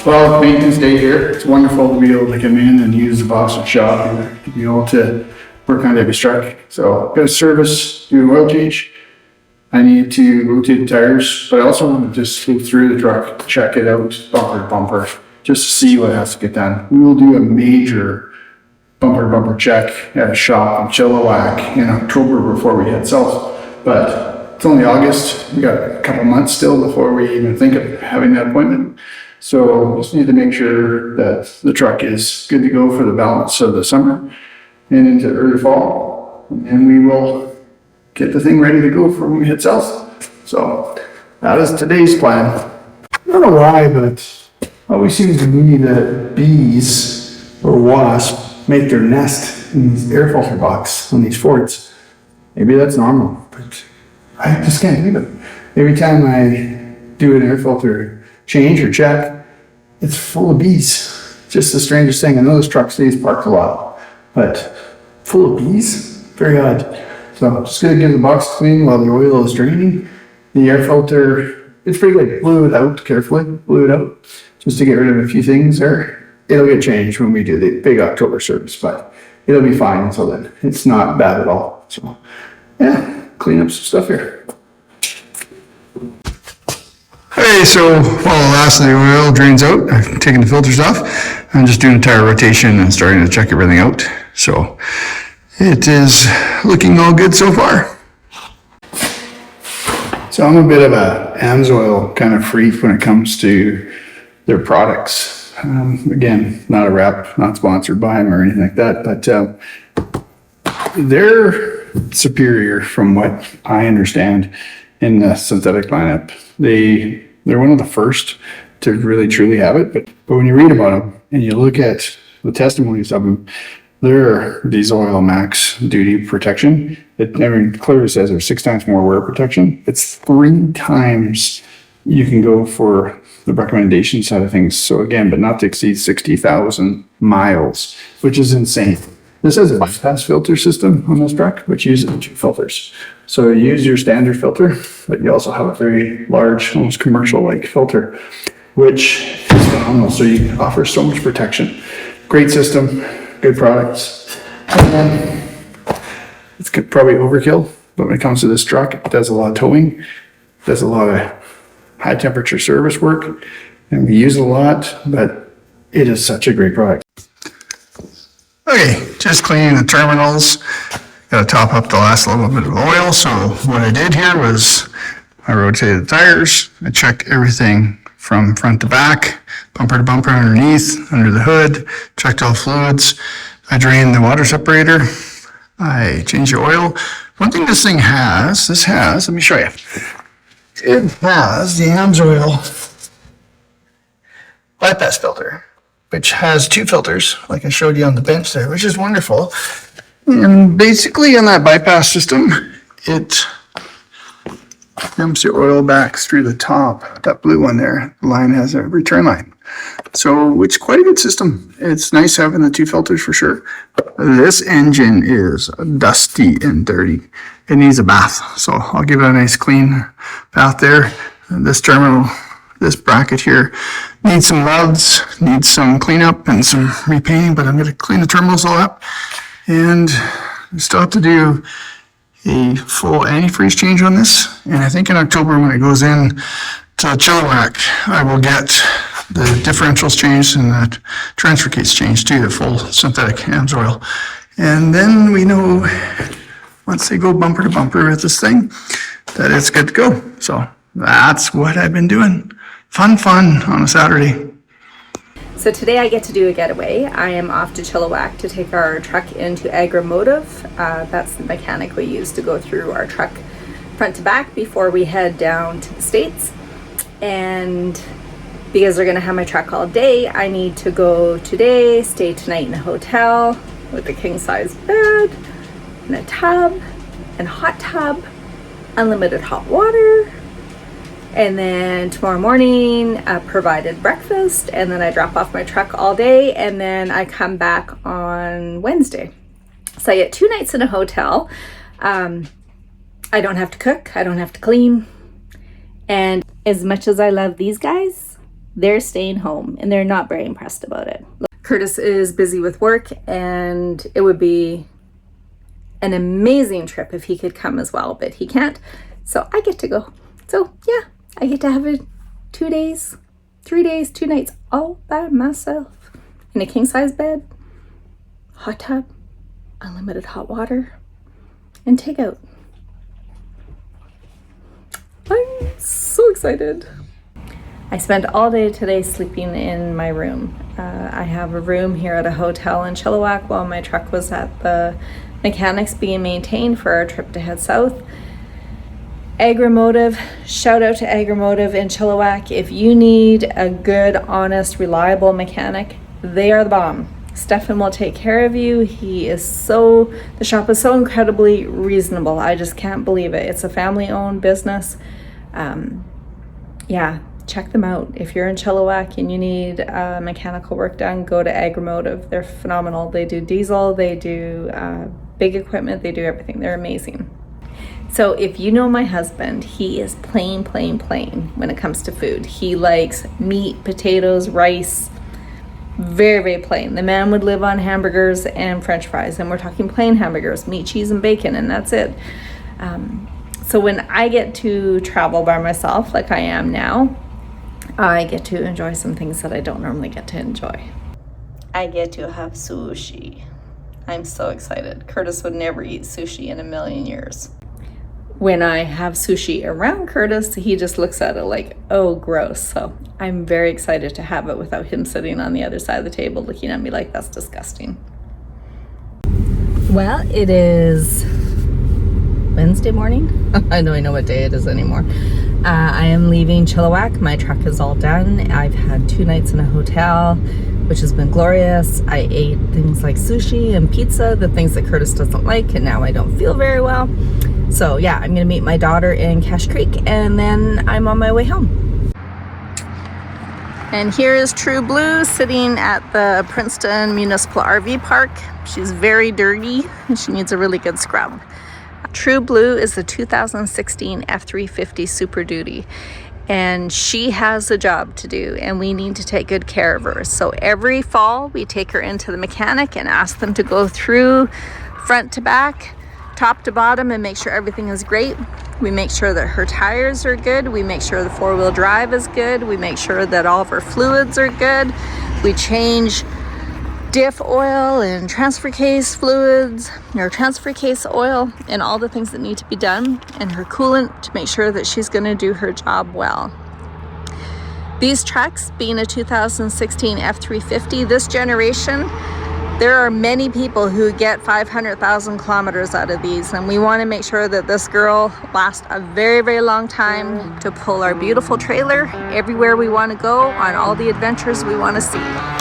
Well, maintenance day here. It's wonderful to be able to come in and use the Boston shop and to be able to work on Debbie's truck. So I've got a service, do an oil change. I need to rotate the tires, but I also want to just go through the truck, check it out, bumper to bumper, just to see what has to get done. We will do a major bumper to bumper check at a shop in Chilliwack in October before we head south. But it's only August. We got a couple months still before we even think of having that appointment. So just need to make sure that the truck is good to go for the balance of the summer and into early fall. And we will get the thing ready to go for when we head south. So that is today's plan. I don't know why, but it always seems to me that bees or wasps make their nest in these air filter boxes on these Fords. Maybe that's normal, but I just can't believe it. Every time I do an air filter change or check, it's full of bees. Just the strangest thing. I know this truck stays parked a lot, but full of bees? Very odd. So I'm just gonna give the box a clean while the oil is draining. The air filter, it's pretty good. Blew it out carefully, blew it out just to get rid of a few things there. It'll get changed when we do the big October service, but it'll be fine until then. It's not bad at all. So yeah, clean up some stuff here. Okay, so while the last of the oil drains out, I've taken the filters off. I'm just doing a tire rotation and starting to check everything out. So it is looking all good so far. So I'm a bit of a AMSOIL kind of freak when it comes to their products. Again, not a rep, not sponsored by them or anything like that, but they're superior from what I understand in the synthetic lineup. They're one of the first to really truly have it, but when you read about them and you look at the testimonies of them, they're diesel oil max duty protection. It clearly says there's 6 times more wear protection. It's 3 times you can go for the recommendation side of things. So again, but not to exceed 60,000 miles, which is insane. This has a bypass filter system on this truck, which uses 2 filters. So you use your standard filter, but you also have a very large, almost commercial-like filter, which is phenomenal. So you offer so much protection. Great system, good products. And then it's probably overkill, but when it comes to this truck, it does a lot of towing, does a lot of high temperature service work, and we use it a lot, but it is such a great product. Okay, just cleaning the terminals. Got to top up the last little bit of oil. So what I did here was I rotated the tires. I checked everything from front to back, bumper to bumper underneath, under the hood, checked all fluids. I drained the water separator. I changed the oil. One thing this thing has, let me show you. It has the AMSOIL bypass filter, which has 2 filters, like I showed you on the bench there, which is wonderful. And basically on that bypass system, it dumps the oil back through the top. That blue one there, the line has a return line. So it's quite a good system. It's nice having the 2 filters for sure. This engine is dusty and dirty. It needs a bath. So I'll give it a nice clean bath there. This terminal, this bracket here needs some lugs, needs some cleanup and some repainting, but I'm going to clean the terminals all up. And I still have to do a full antifreeze change on this. And I think in October when it goes in to Chilliwack, I will get the differentials changed and the transfer case changed too, the full synthetic AMSOIL. And then we know once they go bumper to bumper with this thing, that it's good to go. So that's what I've been doing. Fun on a Saturday. So today I get to do a getaway. I am off to Chilliwack to take our truck into Agrimotive. That's the mechanic we use to go through our truck front to back before we head down to the States. And because they're gonna have my truck all day, I need to go today, stay tonight in a hotel with a king size bed and a tub and hot tub, unlimited hot water. And then tomorrow morning, provided breakfast, and then I drop off my truck all day, and then I come back on Wednesday. So I get 2 nights in a hotel. I don't have to cook, I don't have to clean. And as much as I love these guys, they're staying home and they're not very impressed about it. Curtis is busy with work, and it would be an amazing trip if he could come as well, but he can't, so I get to go. So yeah, I get to have it 2 days, 3 days, 2 nights all by myself in a king-size bed, hot tub, unlimited hot water, and takeout. I'm so excited. I spent all day today sleeping in my room. I have a room here at a hotel in Chilliwack while my truck was at the mechanics being maintained for our trip to head south. Agrimotive, shout out to Agrimotive in Chilliwack. If you need a good, honest, reliable mechanic, they are the bomb. Stefan will take care of you. The shop is so incredibly reasonable. I just can't believe it. It's a family-owned business. Yeah, check them out. If you're in Chilliwack and you need mechanical work done, go to Agrimotive. They're phenomenal. They do diesel, they do big equipment, they do everything. They're amazing. So if you know my husband, he is plain when it comes to food. He likes meat, potatoes, rice, very, very plain. The man would live on hamburgers and French fries, and we're talking plain hamburgers, meat, cheese, and bacon, and that's it. So when I get to travel by myself like I am now, I get to enjoy some things that I don't normally get to enjoy. I get to have sushi. I'm so excited. Curtis would never eat sushi in a million years. When I have sushi around Curtis, he just looks at it like, oh, gross. So I'm very excited to have it without him sitting on the other side of the table looking at me like that's disgusting. Well, it is Wednesday morning. I don't know what day it is anymore. I am leaving Chilliwack. My truck is all done. I've had 2 nights in a hotel, which has been glorious. I ate things like sushi and pizza, the things that Curtis doesn't like, and now I don't feel very well. So yeah, I'm gonna meet my daughter in Cache Creek, and then I'm on my way home. And here is TrueBlue sitting at the Princeton Municipal RV Park. She's very dirty and she needs a really good scrub. TrueBlue is the 2016 F350 Super Duty, and she has a job to do, and we need to take good care of her. So every fall we take her into the mechanic and ask them to go through front to back, top to bottom, and make sure everything is great. We make sure that her tires are good. We make sure the 4-wheel drive is good. We make sure that all of her fluids are good. We change diff oil and transfer case fluids, or transfer case oil, and all the things that need to be done, and her coolant, to make sure that she's going to do her job well. These trucks, being a 2016 F350, this generation, there are many people who get 500,000 kilometers out of these, and we want to make sure that this girl lasts a very, very long time to pull our beautiful trailer everywhere we want to go, on all the adventures we want to see.